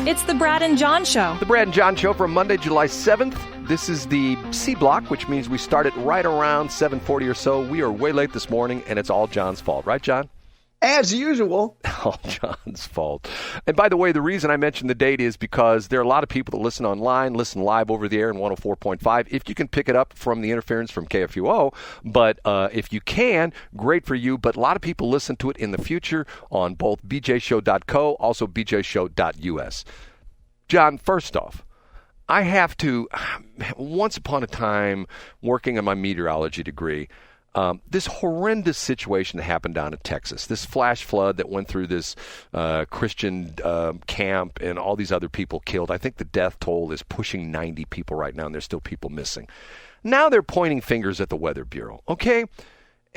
It's the Brad and John Show. The Brad and John Show for Monday, July 7th. This is the C block, which means we started right around 7:40 or so. We are way late this morning, and it's all John's fault. Right, John? As usual. All John's fault. And by the way, the reason I mentioned the date is because there are a lot of people that listen online, listen live over the air in 104.5. If you can pick it up from the interference from KFUO, but if you can, great for you. But a lot of people listen to it in the future on both bjshow.co, also bjshow.us. John, first off, I have to, once upon a time, working on my meteorology degree, this horrendous situation that happened down in Texas, this flash flood that went through this Christian camp and all these other people killed. I think the death toll is pushing 90 people right now, and there's still people missing. Now they're pointing fingers at the Weather Bureau, okay?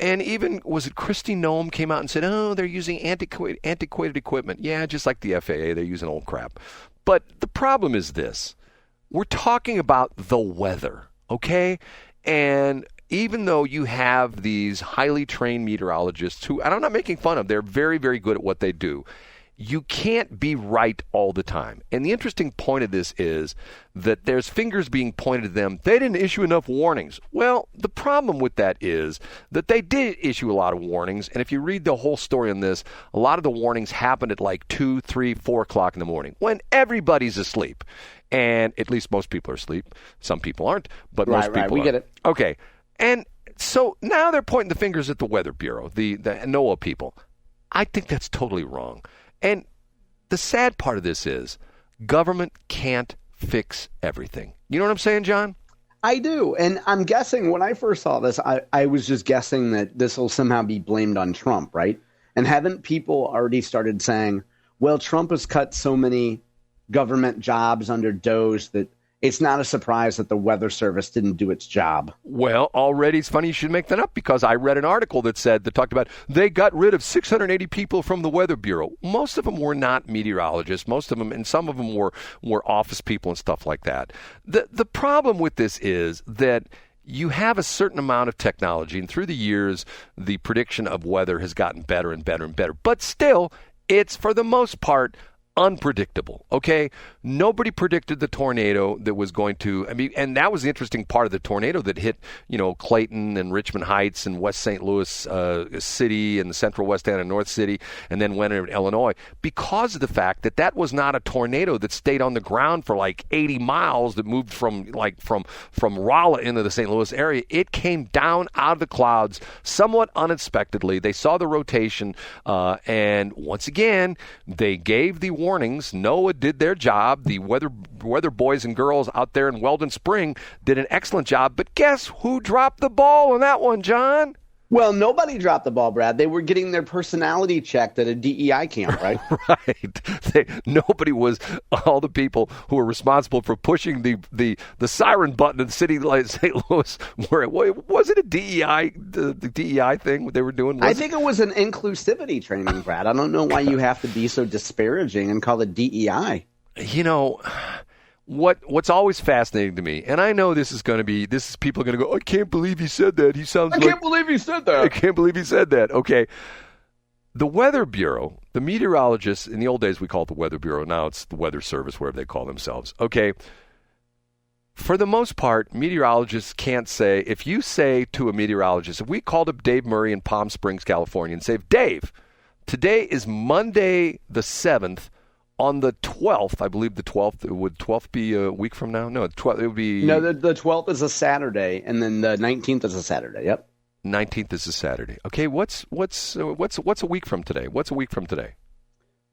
And even, was it Kristi Noem came out and said, oh, they're using antiquated equipment. Yeah, just like the FAA, they're using old crap. But the problem is this. We're talking about the weather, okay? And even though you have these highly trained meteorologists who, and I'm not making fun of, they're very, very good at what they do, you can't be right all the time. And the interesting point of this is that there's fingers being pointed at them. They didn't issue enough warnings. Well, the problem with that is that they did issue a lot of warnings. And if you read the whole story on this, a lot of the warnings happened at like 2, 3, 4 o'clock in the morning when everybody's asleep. And at least most people are asleep. Some people aren't, but most people are. We get it. Okay. And so now they're pointing the fingers at the Weather Bureau, the NOAA people. I think that's totally wrong. And the sad part of this is government can't fix everything. You know what I'm saying, John? I do. And I'm guessing when I first saw this, I was just guessing that this will somehow be blamed on Trump, right? And haven't people already started saying, well, Trump has cut so many government jobs under DOGE that it's not a surprise that the Weather Service didn't do its job. Well, already it's funny you should make that up because I read an article that talked about they got rid of 680 people from the Weather Bureau. Most of them were not meteorologists. Most of them, and some of them were office people and stuff like that. The problem with this is that you have a certain amount of technology, and through the years, the prediction of weather has gotten better and better and better. But still, it's, for the most part, unpredictable, okay? Nobody predicted the tornado that was going to, and that was the interesting part of the tornado that hit, Clayton and Richmond Heights and West St. Louis City and the Central West End and North City, and then went into Illinois, because of the fact that that was not a tornado that stayed on the ground for like 80 miles that moved from Rolla into the St. Louis area. It came down out of the clouds somewhat unexpectedly. They saw the rotation, and once again, they gave the warnings. NOAA did their job. The weather boys and girls out there in Weldon Spring did an excellent job. But guess who dropped the ball on that one, John? Well, nobody dropped the ball, Brad. They were getting their personality checked at a DEI camp, right? Right. Nobody was, all the people who were responsible for pushing the siren button in the city like St. Louis. Was it a DEI, the DEI thing they were doing? I think it was an inclusivity training, Brad. I don't know why you have to be so disparaging and call it DEI. What's always fascinating to me, and I know people are going to go, I can't believe he said that. I can't believe he said that. I can't believe he said that. Okay. The Weather Bureau, the meteorologists, in the old days we called it the Weather Bureau. Now it's the Weather Service, wherever they call themselves. Okay. For the most part, meteorologists can't say, if you say to a meteorologist, if we called up Dave Murray in Palm Springs, California, and say, Dave, today is Monday the 7th, on the 12th, I believe the 12th, would 12th be a week from now? No, 12th, it would be... No, the 12th is a Saturday, and then the 19th is a Saturday, yep. 19th is a Saturday. Okay, what's a week from today? What's a week from today?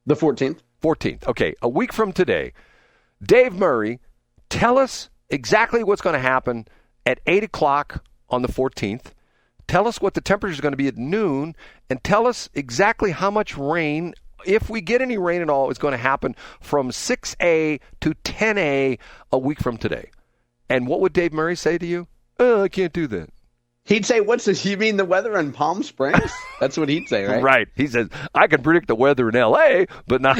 The 14th. 14th, okay. A week from today, Dave Murray, tell us exactly what's going to happen at 8 o'clock on the 14th. Tell us what the temperature is going to be at noon, and tell us exactly how much rain, if we get any rain at all, it's going to happen from 6A to 10A a week from today. And what would Dave Murray say to you? Oh, I can't do that. He'd say, you mean the weather in Palm Springs? That's what he'd say, right? Right. He says, I can predict the weather in L.A., but not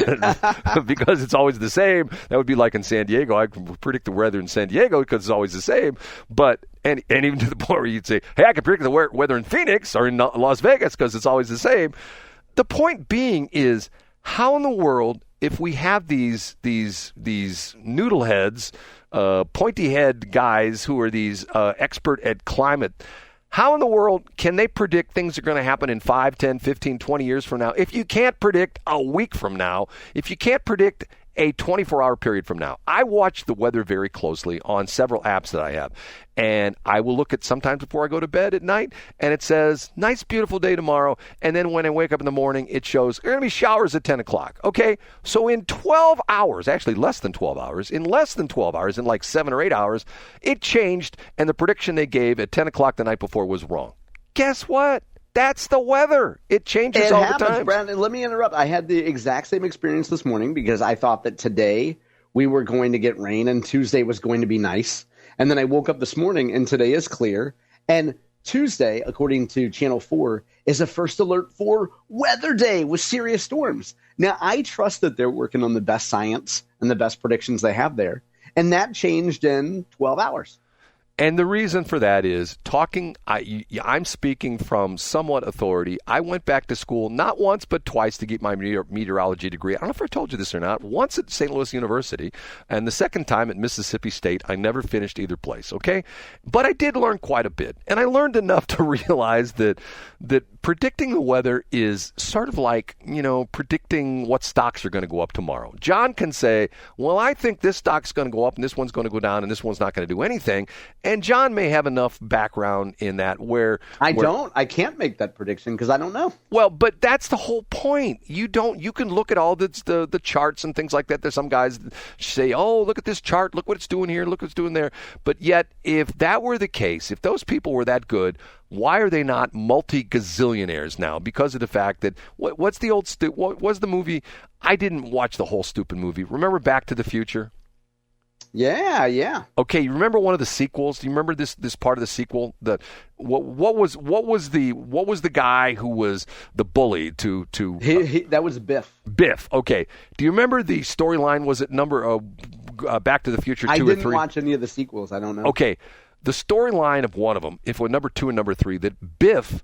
because it's always the same. That would be like in San Diego. I can predict the weather in San Diego because it's always the same. But and even to the point where you'd say, hey, I can predict the weather in Phoenix or in Las Vegas because it's always the same. The point being is, how in the world if we have these noodle heads, pointy head guys who are these expert at climate, how in the world can they predict things are going to happen in 5, 10, 15, 20 years from now? If you can't predict a week from now, if you can't predict a 24-hour period from now. I watch the weather very closely on several apps that I have. And I will look at sometimes before I go to bed at night, and it says, nice, beautiful day tomorrow. And then when I wake up in the morning, it shows, there are going to be showers at 10 o'clock. Okay, so in 12 hours, actually less than 12 hours, in like 7 or 8 hours, it changed, and the prediction they gave at 10 o'clock the night before was wrong. Guess what? That's the weather. It changes all the time. Brandon, let me interrupt. I had the exact same experience this morning because I thought that today we were going to get rain and Tuesday was going to be nice. And then I woke up this morning and today is clear. And Tuesday, according to Channel 4, is a first alert for weather day with serious storms. Now, I trust that they're working on the best science and the best predictions they have there. And that changed in 12 hours. And the reason for that is I'm speaking from somewhat authority. I went back to school not once but twice to get my meteorology degree. I don't know if I told you this or not. Once at St. Louis University and the second time at Mississippi State. I never finished either place, okay? But I did learn quite a bit. And I learned enough to realize that predicting the weather is sort of like, predicting what stocks are going to go up tomorrow. John can say, well, I think this stock's going to go up and this one's going to go down and this one's not going to do anything. And John may have enough background in that where I can't make that prediction because I don't know. Well, but that's the whole point. You can look at all the charts and things like that. There's some guys that say, oh, look at this chart. Look what it's doing here. Look what it's doing there. But yet, if that were the case, if those people were that good, why are they not multi-gazillionaires now? Because of the fact that, what was the movie? I didn't watch the whole stupid movie. Remember Back to the Future? Yeah. Okay, you remember one of the sequels? Do you remember this part of the sequel? What was the guy who was the bully to that was Biff. Biff. Okay. Do you remember the storyline? Was it number Back to the Future 2 or 3? I didn't watch any of the sequels. I don't know. Okay. The storyline of one of them, if it was number 2 and number 3, that Biff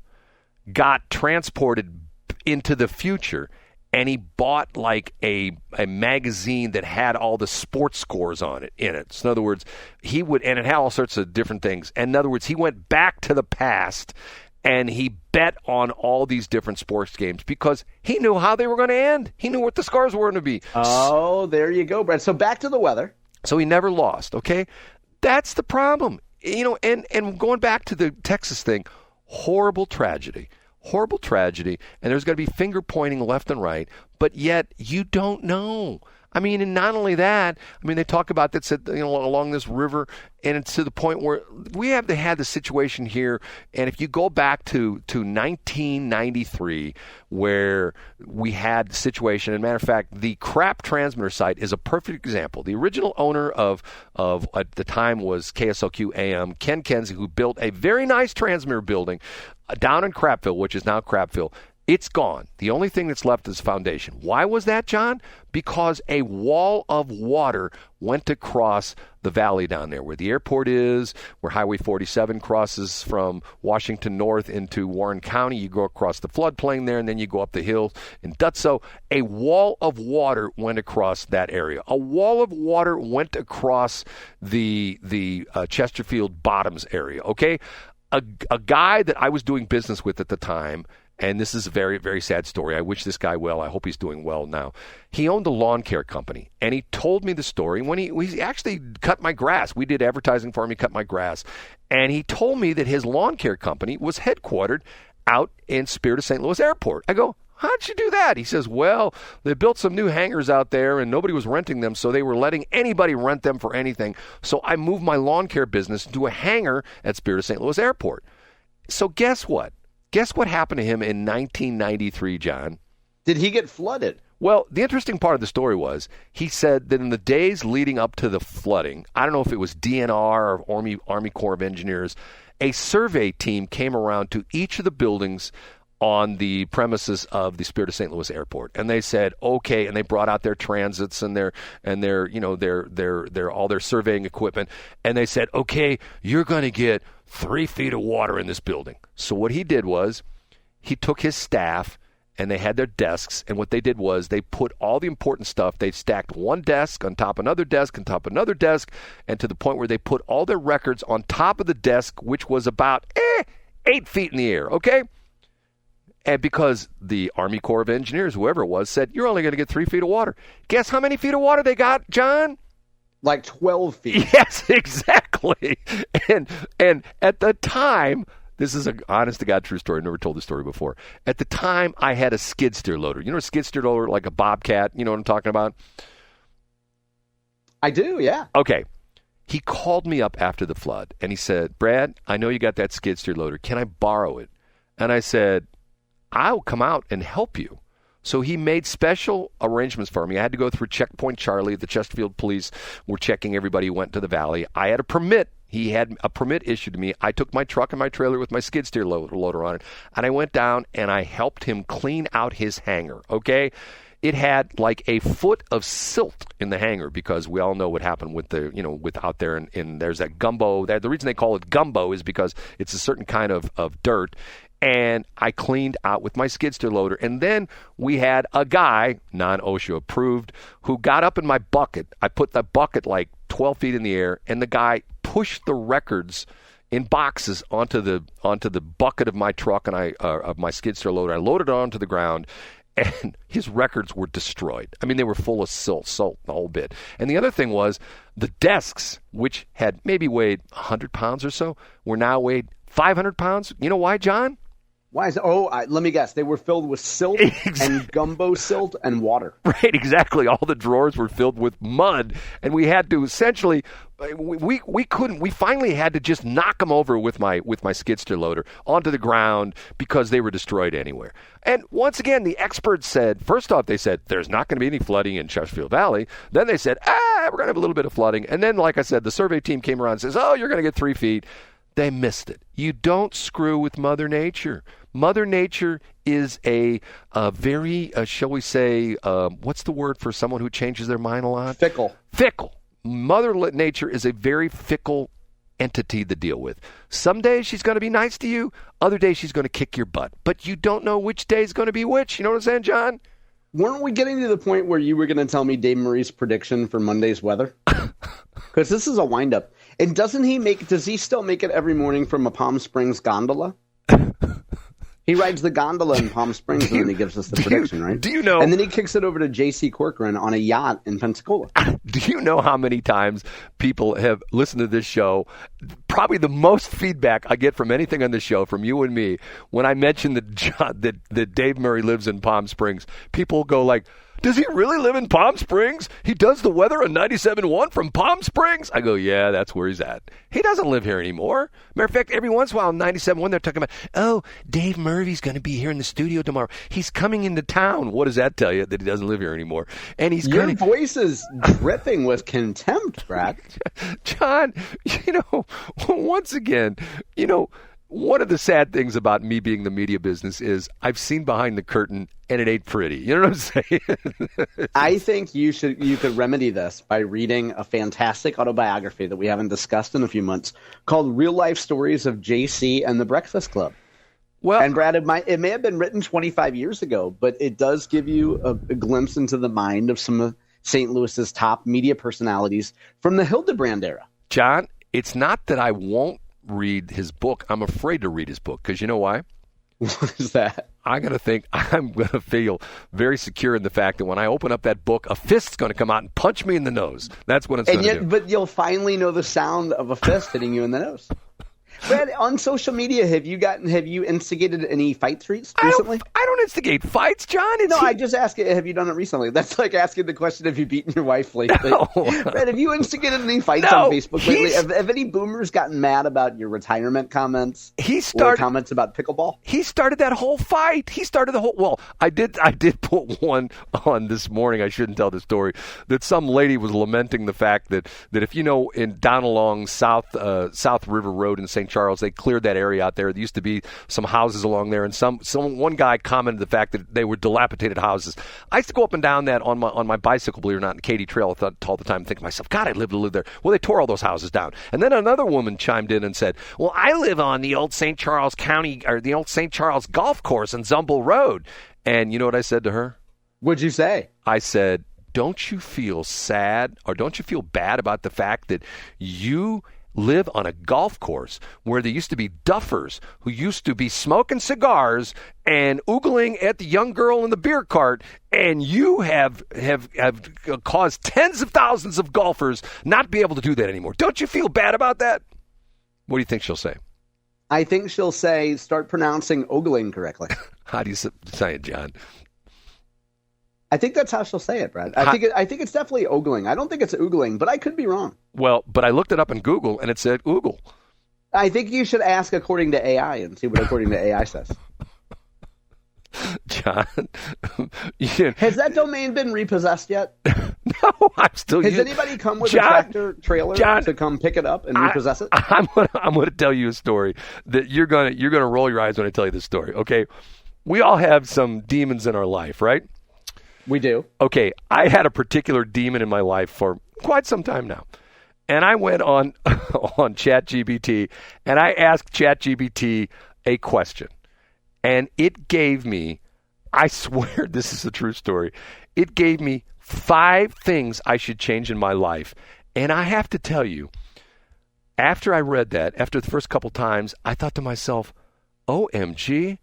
got transported into the future. And he bought like a magazine that had all the sports scores in it. So in other words, and it had all sorts of different things. And in other words, he went back to the past and he bet on all these different sports games because he knew how they were going to end. He knew what the scores were going to be. Oh, there you go, Brad. So back to the weather. So he never lost, okay? That's the problem. And going back to the Texas thing, horrible tragedy, and there's going to be finger pointing left and right, but yet you don't know. I mean, and not only that, they talk about that along this river, and it's to the point where we have had the situation here, and if you go back to 1993, where we had the situation, and matter of fact, the crap transmitter site is a perfect example. The original owner of at the time was KSLQ AM, Ken Kenzie, who built a very nice transmitter building down in Crapville, which is now Crapville. It's gone. The only thing that's left is foundation. Why was that, John? Because a wall of water went across the valley down there where the airport is, where Highway 47 crosses from Washington north into Warren County. You go across the floodplain there, and then you go up the hill in Dutso. A wall of water went across that area. A wall of water went across the Chesterfield Bottoms area, okay? A guy that I was doing business with at the time, and this is a very, very sad story. I wish this guy well. I hope he's doing well now. He owned a lawn care company, and he told me the story when he actually cut my grass. We did advertising for him. He cut my grass. And he told me that his lawn care company was headquartered out in Spirit of St. Louis Airport. I go, how'd you do that? He says, well, they built some new hangars out there, and nobody was renting them, so they were letting anybody rent them for anything. So I moved my lawn care business into a hangar at Spirit of St. Louis Airport. So guess what? Guess what happened to him in 1993, John? Did he get flooded? Well, the interesting part of the story was he said that in the days leading up to the flooding, I don't know if it was DNR or Army Corps of Engineers, a survey team came around to each of the buildings on the premises of the Spirit of St. Louis Airport, and they said, okay, and they brought out their transits and their all their surveying equipment, and they said, okay, you're going to get 3 feet of water in this building. So what he did was he took his staff and they had their desks, and what they did was they put all the important stuff. They stacked one desk on top of another desk on top of another desk, and to the point where they put all their records on top of the desk, which was about 8 feet in the air, okay? And because the Army Corps of Engineers, whoever it was, said, you're only going to get 3 feet of water. Guess how many feet of water they got, John? Like 12 feet. Yes, exactly. And at the time, this is an honest-to-God true story. I've never told this story before. At the time, I had a skid steer loader. You know a skid steer loader, like a Bobcat? You know what I'm talking about? I do, yeah. Okay. He called me up after the flood, and he said, Brad, I know you got that skid steer loader. Can I borrow it? And I said, I'll come out and help you. So he made special arrangements for me. I had to go through Checkpoint Charlie. The Chesterfield police were checking everybody who went to the valley. I had a permit. He had a permit issued to me. I took my truck and my trailer with my skid steer loader on it, and I went down and I helped him clean out his hangar, okay? It had like a foot of silt in the hangar because we all know what happened with the, with out there and there's that gumbo. The reason they call it gumbo is because it's a certain kind of dirt. And I cleaned out with my skid steer loader. And then we had a guy, non-OSHA approved, who got up in my bucket. I put the bucket like 12 feet in the air, and the guy pushed the records in boxes onto the bucket of my truck and of my skid steer loader. I loaded it onto the ground, and his records were destroyed. I mean, they were full of salt, the whole bit. And the other thing was the desks, which had maybe weighed 100 pounds or so, were now weighed 500 pounds. You know why, John? Why is it? Let me guess. They were filled with silt and gumbo silt and water. Right, exactly. All the drawers were filled with mud, and we had to essentially we couldn't. We finally had to just knock them over with my skid steer loader onto the ground because they were destroyed anywhere. And once again, the experts said, first off, they said there's not going to be any flooding in Chesterfield Valley. Then they said, we're going to have a little bit of flooding. And then, like I said, the survey team came around and says, you're going to get 3 feet. They missed it. You don't screw with Mother Nature. Mother Nature is a very, shall we say, what's the word for someone who changes their mind a lot? Fickle. Fickle. Mother Nature is a very fickle entity to deal with. Some days she's going to be nice to you. Other days she's going to kick your butt. But you don't know which day is going to be which. You know what I'm saying, John? Weren't we getting to the point where you were going to tell me Dave Murray's prediction for Monday's weather? Because this is a wind-up. And does he still make it every morning from a Palm Springs gondola? He rides the gondola in Palm Springs and then he gives us the prediction, right? Do you know? And then he kicks it over to J.C. Corcoran on a yacht in Pensacola. Do you know how many times people have listened to this show? Probably the most feedback I get from anything on the show, from you and me, when I mention that Dave Murray lives in Palm Springs, people go like, does he really live in Palm Springs? He does the weather on 97.1 from Palm Springs? I go, yeah, that's where he's at. He doesn't live here anymore. Matter of fact, every once in a while on 97.1, they're talking about, Dave Murphy's going to be here in the studio tomorrow. He's coming into town. What does that tell you? That he doesn't live here anymore. And Your voice is dripping with contempt, Brad. John, once again, one of the sad things about me being in the media business is I've seen behind the curtain and it ain't pretty. You know what I'm saying? I think you could remedy this by reading a fantastic autobiography that we haven't discussed in a few months called Real Life Stories of JC and the Breakfast Club. Well, and Brad, it may have been written 25 years ago, but it does give you a glimpse into the mind of some of St. Louis's top media personalities from the Hildebrand era. John, it's not that I won't read his book. I'm afraid to read his book because you know why? What is that? I'm going to feel very secure in the fact that when I open up that book, a fist's going to come out and punch me in the nose. That's what it's going to do. But you'll finally know the sound of a fist hitting you in the nose. Brad, on social media, have you instigated any fights recently? I don't instigate fights, John. I just ask it, have you done it recently? That's like asking the question, have you beaten your wife lately? No. Brad, have you instigated any fights on Facebook lately? Have any boomers gotten mad about your retirement comments? Or comments about pickleball? He started that whole fight. He started the whole. Well, I did put one this morning. I shouldn't tell the story. That some lady was lamenting the fact that if down along South River Road in St. Charles, they cleared that area out there. There used to be some houses along there, and one guy commented the fact that they were dilapidated houses. I used to go up and down that on my bicycle, believe it or not, in Katy Trail all the time, and think to myself, God, I'd live to live there. Well, they tore all those houses down. And then another woman chimed in and said, well, I live on the old St. Charles County, or the old St. Charles Golf Course on Zumble Road. And you know what I said to her? What'd you say? I said, don't you feel sad or don't you feel bad about the fact that you live on a golf course where there used to be duffers who used to be smoking cigars and oogling at the young girl in the beer cart, and you have caused tens of thousands of golfers not be able to do that anymore. Don't you feel bad about that? What do you think she'll say? I think she'll say, start pronouncing ogling correctly. How do you say it, John? I think that's how she'll say it, Brad. I think it's definitely ogling. I don't think it's oogling, but I could be wrong. Well, but I looked it up in Google, and it said oogle. I think you should ask according to AI and see what according to AI says. John, has that domain been repossessed yet? No, I'm still Has using. Anybody come with a tractor trailer to come pick it up and repossess it? I'm gonna tell you a story that you're gonna roll your eyes when I tell you this story. Okay, we all have some demons in our life, right? We do. Okay, I had a particular demon in my life for quite some time now. And I went on ChatGPT and I asked ChatGPT a question. And it gave me, I swear this is a true story, it gave me 5 things I should change in my life. And I have to tell you, after I read that, after the first couple times, I thought to myself, OMG,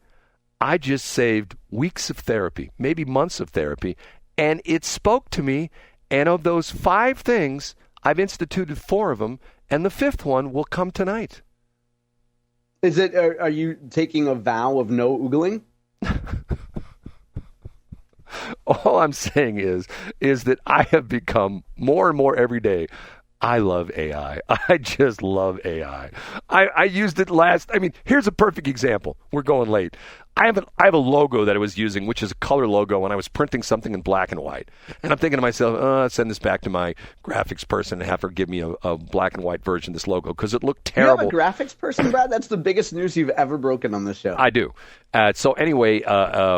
I just saved weeks of therapy, maybe months of therapy, and it spoke to me. And of those 5 things, I've instituted 4 of them, and the 5th one will come tonight. Is it? Are you taking a vow of no oogling? All I'm saying is that I have become more and more every day. I love AI. I just love AI. I used it here's a perfect example. We're going late. I have a logo that I was using, which is a color logo, and I was printing something in black and white. And I'm thinking to myself, I'll send this back to my graphics person and have her give me a black and white version of this logo because it looked terrible. You have a graphics person, Brad? That's the biggest news you've ever broken on this show. I do. So anyway, so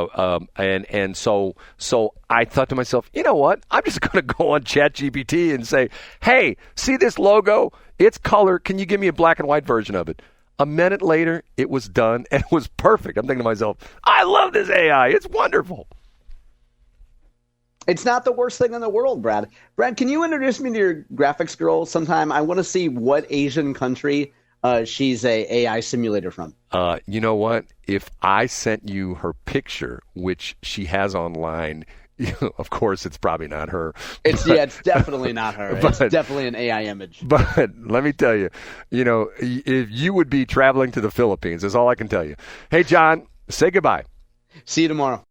I thought to myself, you know what? I'm just going to go on ChatGPT and say, hey, see this logo? It's color. Can you give me a black and white version of it? A minute later, it was done, and it was perfect. I'm thinking to myself, I love this AI. It's wonderful. It's not the worst thing in the world, Brad. Brad, can you introduce me to your graphics girl sometime? I want to see what Asian country she's a AI simulator from. You know what? If I sent you her picture, which she has online, of course, it's probably not her. It's definitely not her. It's definitely an AI image. But let me tell you, if you would be traveling to the Philippines, is all I can tell you. Hey, John, say goodbye. See you tomorrow.